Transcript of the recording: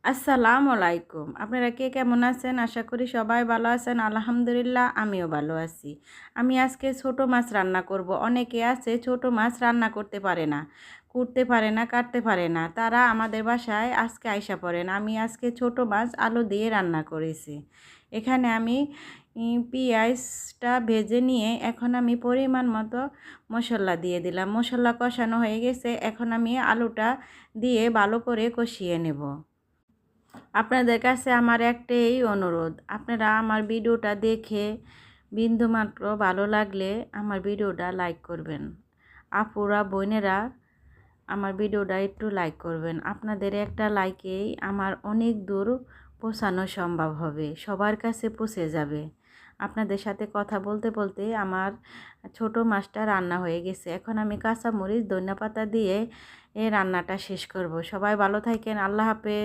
আসসালামু আলাইকুম। আপনারা কে কেমন আছেন? আশা করি সবাই ভালো আছেন। আলহামদুলিল্লাহ আমিও ভালো আছি। আমি আজকে ছোট মাছ রান্না করব। অনেকে আছে ছোট মাছ রান্না করতে পারে না, কুটতে পারে না, কাটতে পারে না। তারা আমাদের বাসায় আজকে আইসা পড়েন। আমি আজকে ছোট মাছ আলু দিয়ে রান্না করেছি। এখানে আমি পেঁয়াজটা ভেজে নিয়ে এখন আমি পরিমাণ মতো মশলা দিয়ে দিলাম। মশলা কষানো হয়ে গেছে। এখন আমি আলুটা দিয়ে ভালো করে কষিয়ে নেব। আপনাদের কাছে আমার একটাই অনুরোধ, আপনারা আমার ভিডিওটা দেখে বিন্দুমাত্র ভালো লাগলে আমার ভিডিওটা লাইক করবেন। আপুরা বোনেরা আমার ভিডিওটা একটু লাইক করবেন। আপনাদের একটা লাইকেই আমার অনেক দূর পৌঁছানো সম্ভব হবে, সবার কাছে পৌঁছে যাবে। আপনাদের সাথে কথা বলতে বলতে আমার ছোট মাছটা রান্না হয়ে গেছে। এখন আমি কাঁচামরিচ ধনিয়া পাতা দিয়ে এই রান্নাটা শেষ করব। সবাই ভালো থাকেন। আল্লাহ হাফেজ।